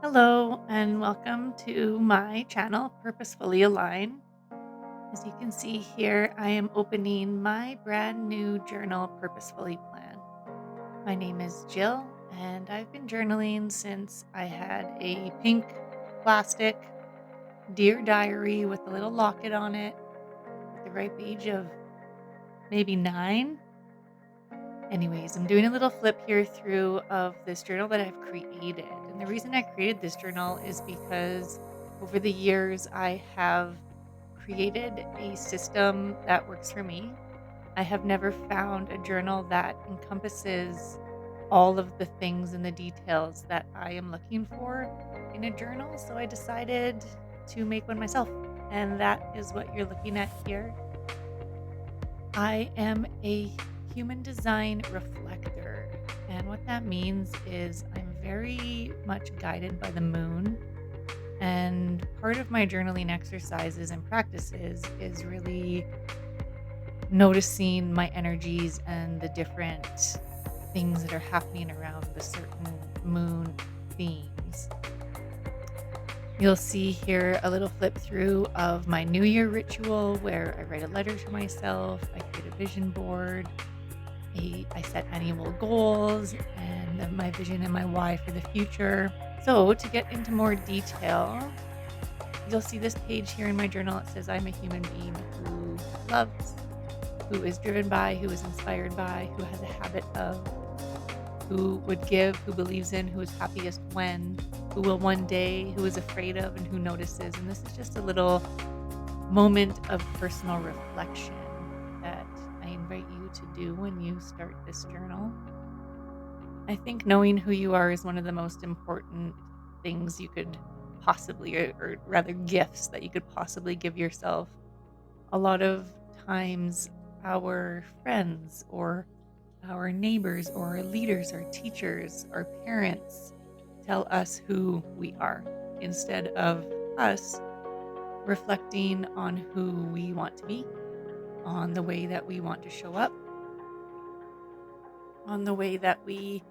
Hello and welcome to my channel, Purposefully Align. As you can see here, I am opening my brand new journal, Purposefully Plan. My name is Jill, and I've been journaling since I had a pink plastic dear diary with a little locket on it at the ripe age of maybe 9. Anyways, I'm doing a little flip here through of this journal that I've created. And the reason I created this journal is because over the years I have created a system that works for me. I have never found a journal that encompasses all of the things and the details that I am looking for in a journal. So I decided to make one myself. And that is what you're looking at here. I am a human design reflector. And what that means is I'm very much guided by the moon. And part of my journaling exercises and practices is really noticing my energies and the different things that are happening around the certain moon themes. You'll see here a little flip through of my New Year ritual where I write a letter to myself, I create a vision board, I set annual goals and then my vision and my why for the future. So, to get into more detail, you'll see this page here in my journal. It says, I'm a human being who loves, who is driven by, who is inspired by, who has a habit of, who would give, who believes in, who is happiest when, who will one day, who is afraid of, and who notices. And this is just a little moment of personal reflection that I invite you to do when you start this journal. I think knowing who you are is one of the most important things you could possibly, or rather, gifts that you could possibly give yourself. A lot of times, our friends or our neighbors or our leaders, our teachers, our parents tell us who we are instead of us reflecting on who we want to be, on the way that we want to show up, on the way that we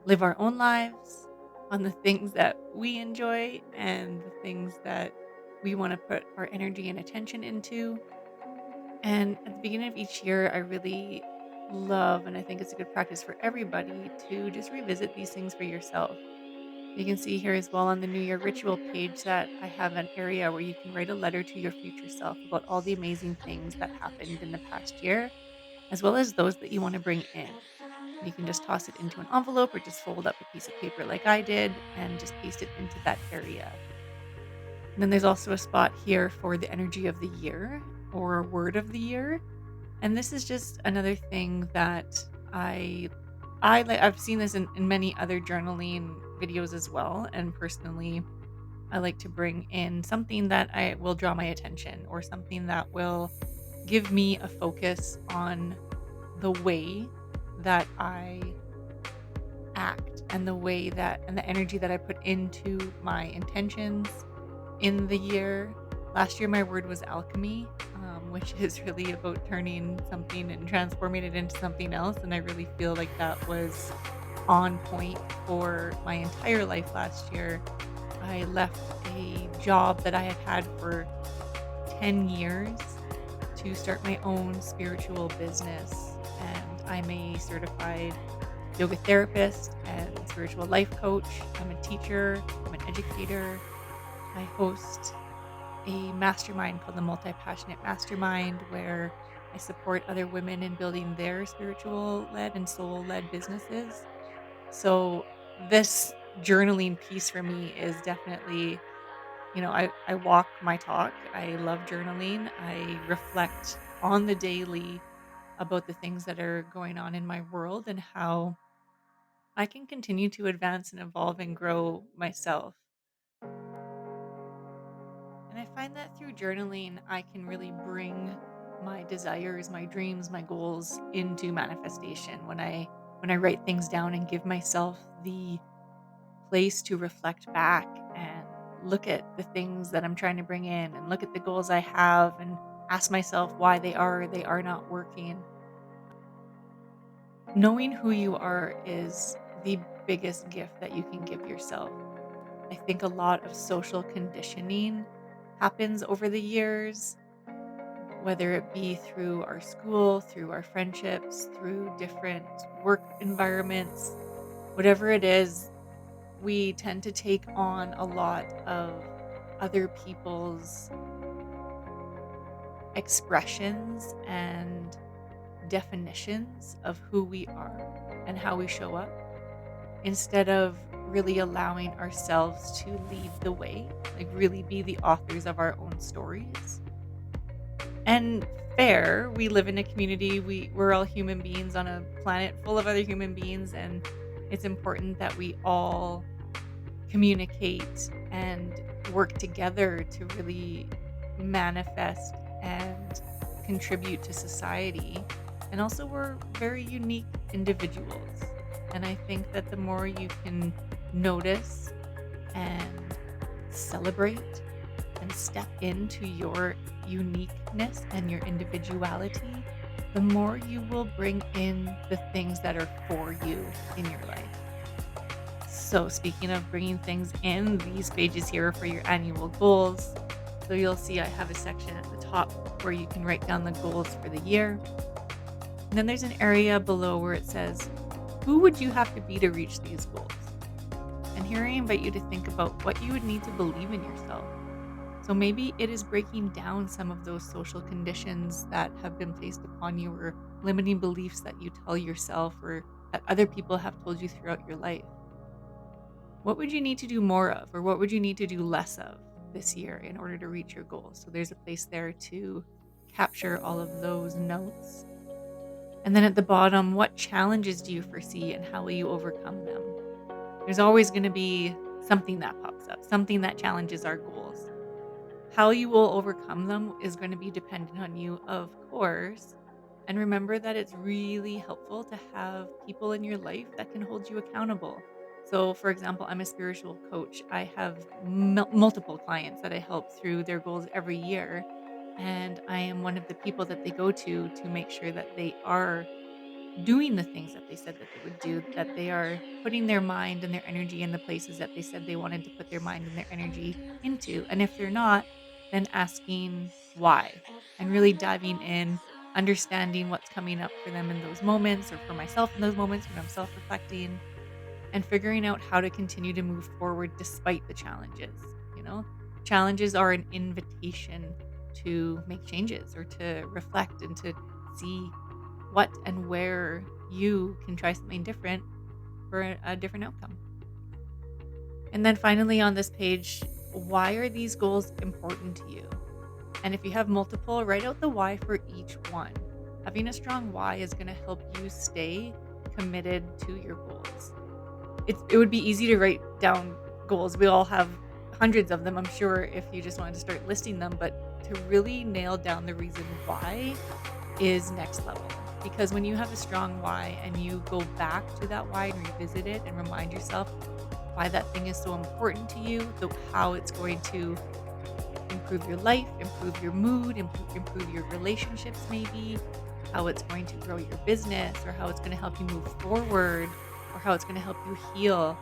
live our own lives, on the things that we enjoy and the things that we want to put our energy and attention into. And at the beginning of each year, I really love, and I think it's a good practice for everybody to just revisit these things for yourself. You can see here as well on the New Year ritual page that I have an area where you can write a letter to your future self about all the amazing things that happened in the past year, as well as those that you want to bring in. You can just toss it into an envelope or just fold up a piece of paper like I did and just paste it into that area. And then there's also a spot here for the energy of the year or word of the year. And this is just another thing that I've seen this in many other journaling videos as well. And personally, I like to bring in something that I will draw my attention or something that will give me a focus on the way that I act and the way that and the energy that I put into my intentions in the year. Last year, my word was alchemy, which is really about turning something and transforming it into something else. And I really feel like that was on point for my entire life last year. I left a job that I had had for 10 years to start my own spiritual business. And I'm a certified yoga therapist and spiritual life coach. I'm a teacher, I'm an educator. I host a mastermind called the Multi Passionate Mastermind, where I support other women in building their spiritual led and soul led businesses. So, this journaling piece for me is definitely, I walk my talk. I love journaling. I reflect on the daily about the things that are going on in my world and how I can continue to advance and evolve and grow myself. And I find that through journaling, I can really bring my desires, my dreams, my goals into manifestation when I write things down and give myself the place to reflect back and look at the things that I'm trying to bring in and look at the goals I have and ask myself why they are not working. Knowing who you are is the biggest gift that you can give yourself. I think a lot of social conditioning happens over the years, whether it be through our school, through our friendships, through different work environments, whatever it is, we tend to take on a lot of other people's expressions and definitions of who we are and how we show up instead of really allowing ourselves to lead the way, like really be the authors of our own stories. And fair, we live in a community, we're all human beings on a planet full of other human beings, and it's important that we all communicate and work together to really manifest and contribute to society. And also, we're very unique individuals. And I think that the more you can notice and celebrate and step into your uniqueness and your individuality, the more you will bring in the things that are for you in your life. So, speaking of bringing things in, these pages here are for your annual goals. So, you'll see I have a section at the top where you can write down the goals for the year. And then there's an area below where it says, who would you have to be to reach these goals? And here I invite you to think about what you would need to believe in yourself. So maybe it is breaking down some of those social conditions that have been placed upon you, or limiting beliefs that you tell yourself or that other people have told you throughout your life. What would you need to do more of, or what would you need to do less of this year in order to reach your goals? So there's a place there to capture all of those notes. And then at the bottom, what challenges do you foresee and how will you overcome them? There's always going to be something that pops up, something that challenges our goals. How you will overcome them is going to be dependent on you, of course. And remember that it's really helpful to have people in your life that can hold you accountable. So, for example, I'm a spiritual coach. I have multiple clients that I help through their goals every year. And I am one of the people that they go to make sure that they are doing the things that they said that they would do, that they are putting their mind and their energy in the places that they said they wanted to put their mind and their energy into. And if they're not, then asking why and really diving in, understanding what's coming up for them in those moments, or for myself in those moments when I'm self reflecting, and figuring out how to continue to move forward despite the challenges. You know, challenges are an invitation to make changes or to reflect and to see what and where you can try something different for a different outcome. And then finally on this page, why are these goals important to you? And if you have multiple, write out the why for each one. Having a strong why is going to help you stay committed to your goals. It would be easy to write down goals. We all have hundreds of them, I'm sure, if you just wanted to start listing them, but to really nail down the reason why is next level. Because when you have a strong why and you go back to that why and revisit it and remind yourself why that thing is so important to you, how it's going to improve your life, improve your mood, improve your relationships, maybe how it's going to grow your business, or how it's going to help you move forward, or how it's going to help you heal.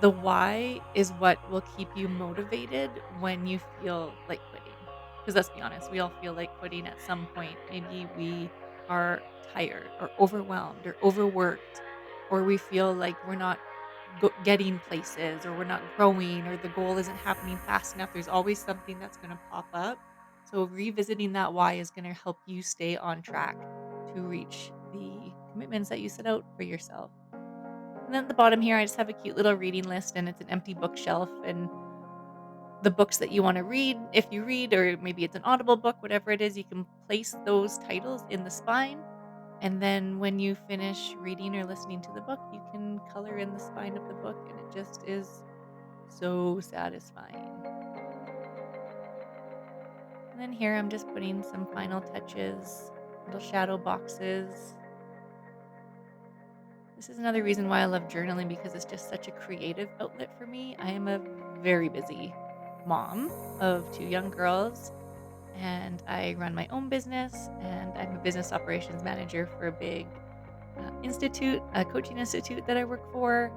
The why is what will keep you motivated when you feel like quitting. Because let's be honest, we all feel like quitting at some point. Maybe we are tired or overwhelmed or overworked, or we feel like we're not getting places, or we're not growing, or the goal isn't happening fast enough. There's always something that's going to pop up. So revisiting that why is going to help you stay on track to reach the commitments that you set out for yourself. And then at the bottom here, I just have a cute little reading list, and it's an empty bookshelf. And the books that you want to read, if you read, or maybe it's an audible book, whatever it is, you can place those titles in the spine. And then when you finish reading or listening to the book, you can color in the spine of the book, and it just is so satisfying. And then here I'm just putting some final touches, little shadow boxes. This is another reason why I love journaling, because it's just such a creative outlet for me. I am a very busy mom of two young girls, and I run my own business, and I'm a business operations manager for a big institute, a coaching institute that I work for.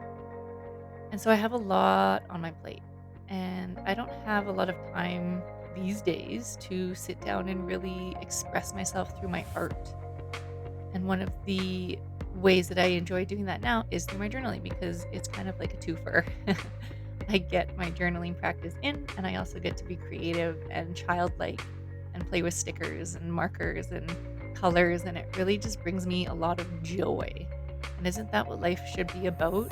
And so I have a lot on my plate. And I don't have a lot of time these days to sit down and really express myself through my art. And one of the ways that I enjoy doing that now is through my journaling because it's kind of like a twofer. I get my journaling practice in, and I also get to be creative and childlike and play with stickers and markers and colors. And it really just brings me a lot of joy. And isn't that what life should be about?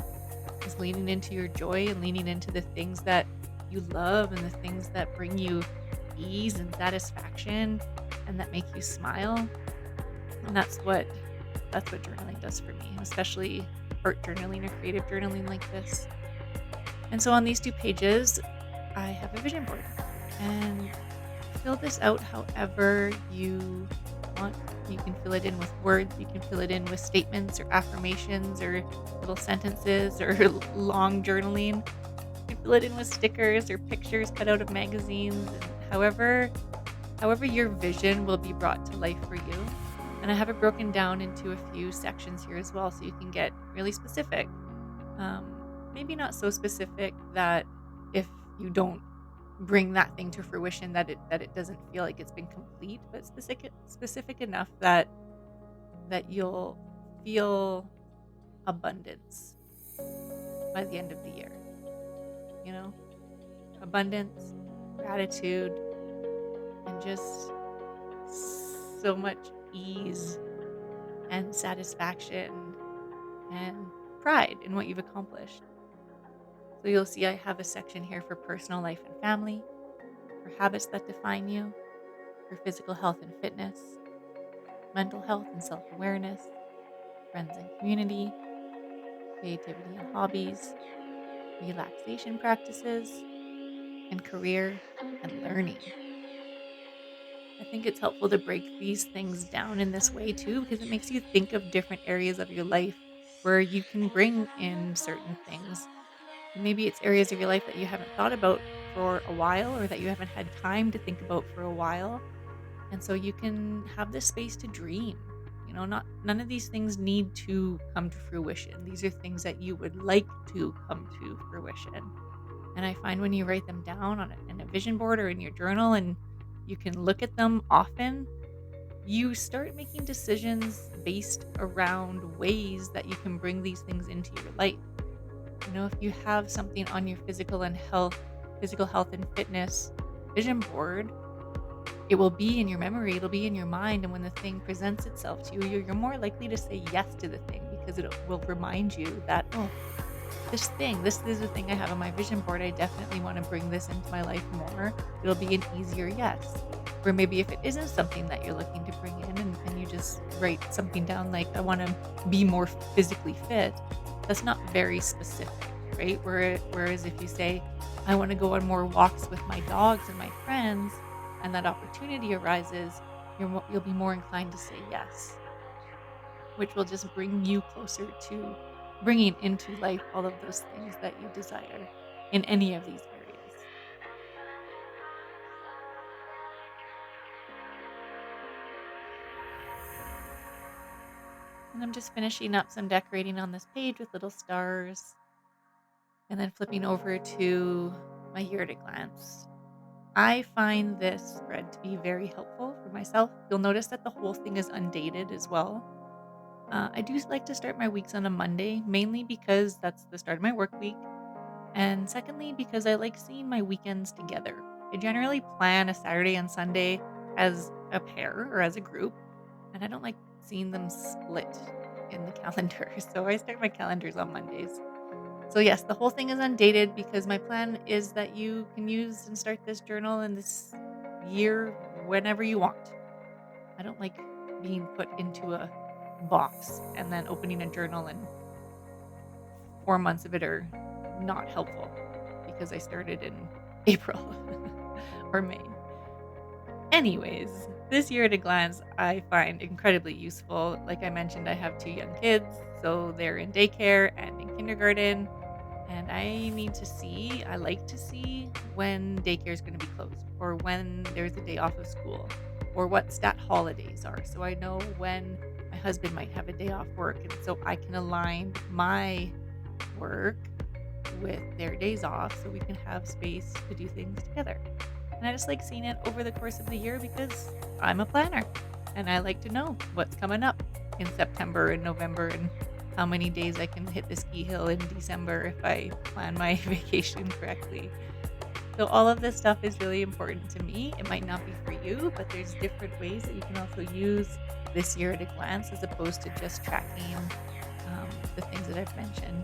Is leaning into your joy and leaning into the things that you love and the things that bring you ease and satisfaction and that make you smile. And that's what journaling does for me, especially art journaling or creative journaling like this. And so on these 2 pages, I have a vision board. And fill this out however you want. You can fill it in with words, you can fill it in with statements or affirmations or little sentences or long journaling. You can fill it in with stickers or pictures cut out of magazines and however your vision will be brought to life for you. And I have it broken down into a few sections here as well so you can get really specific. Maybe not so specific that if you don't bring that thing to fruition that it doesn't feel like it's been complete, but specific enough that you'll feel abundance by the end of the year. You know, abundance, gratitude, and just so much ease and satisfaction and pride in what you've accomplished. So you'll see I have a section here for personal life and family, for habits that define you, for physical health and fitness, mental health and self awareness, friends and community, creativity and hobbies, relaxation practices, and career and learning. I think it's helpful to break these things down in this way too, because it makes you think of different areas of your life where you can bring in certain things. And maybe it's areas of your life that you haven't thought about for a while or that you haven't had time to think about for a while. And so you can have this space to dream. Not none of these things need to come to fruition. These are things that you would like to come to fruition. And I find when you write them down in a vision board or in your journal and you can look at them often, you start making decisions based around ways that you can bring these things into your life. If you have something on your physical health and fitness vision board, it will be in your memory, it'll be in your mind, and when the thing presents itself to you, you're more likely to say yes to the thing because it will remind you that, oh, this is a thing I have on my vision board. I definitely want to bring this into my life more. It'll be an easier yes. Or maybe if it isn't something that you're looking to bring in and you just write something down like, I want to be more physically fit, that's not very specific, right? Whereas if you say, I want to go on more walks with my dogs and my friends, and that opportunity arises, you'll be more inclined to say yes, which will just bring you closer to bringing into life all of those things that you desire in any of these areas. And I'm just finishing up some decorating on this page with little stars and then flipping over to my year at a glance. I find this spread to be very helpful for myself. You'll notice that the whole thing is undated as well. I do like to start my weeks on a Monday, mainly because that's the start of my work week. And secondly, because I like seeing my weekends together. I generally plan a Saturday and Sunday as a pair or as a group, and I don't like seeing them split in the calendar. So I start my calendars on Mondays. So, yes, the whole thing is undated because my plan is that you can use and start this journal in this year whenever you want. I don't like being put into a box and then opening a journal and 4 months of it are not helpful because I started in April or May. Anyways, this year at a glance I find incredibly useful. Like I mentioned, I have 2 young kids, so they're in daycare and in kindergarten. And I like to see when daycare is going to be closed or when there's a day off of school or what stat holidays are. So I know when my husband might have a day off work. And so I can align my work with their days off so we can have space to do things together. And I just like seeing it over the course of the year because I'm a planner and I like to know what's coming up in September and November and how many days I can hit the ski hill in December if I plan my vacation correctly. So all of this stuff is really important to me. It might not be for you, but there's different ways that you can also use this year at a glance as opposed to just tracking the things that I've mentioned.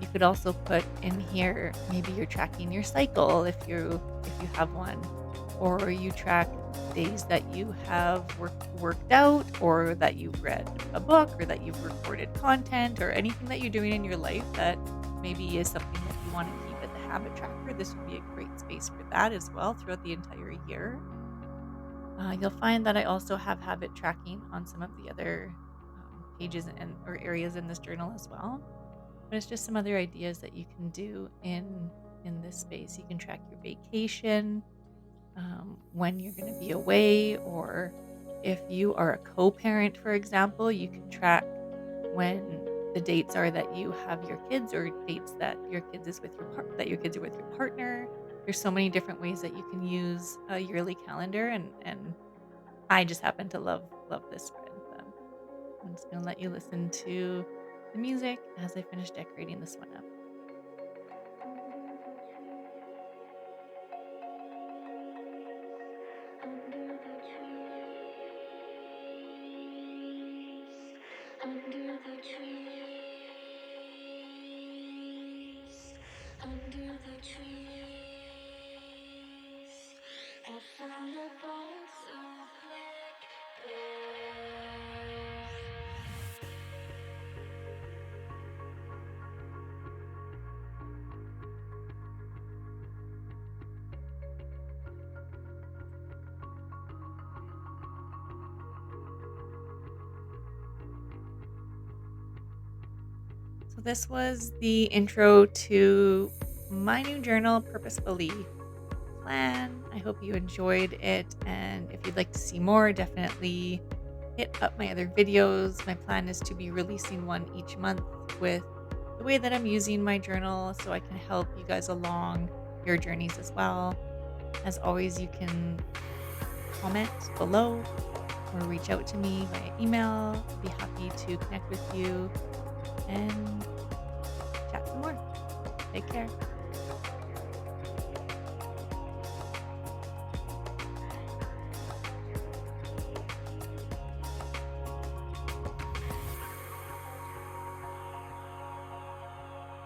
You could also put in here, maybe you're tracking your cycle if you have one, or you track days that you have worked out, or that you've read a book, or that you've recorded content, or anything that you're doing in your life that maybe is something that you want to keep at the habit tracker. This would be a great space for that as well throughout the entire year. You'll find that I also have habit tracking on some of the other pages and or areas in this journal as well. But it's just some other ideas that you can do in this space. You can track your vacation, when you're going to be away, or if you are a co-parent, for example, you can track when the dates are that you have your kids, or dates that your kids are with your partner. There's so many different ways that you can use a yearly calendar, and I just happen to love this spread. I'm just gonna let you listen to the music as I finish decorating this one up. Under the trees, under the trees, under the trees, I found a box of blackberries. So this was the intro to my new journal, Purposefully Plan. I hope you enjoyed it, and if you'd like to see more, definitely hit up my other videos. My plan is to be releasing one each month with the way that I'm using my journal so I can help you guys along your journeys as well. As always, you can comment below or reach out to me via email. I'd be happy to connect with you and chat some more. Take care.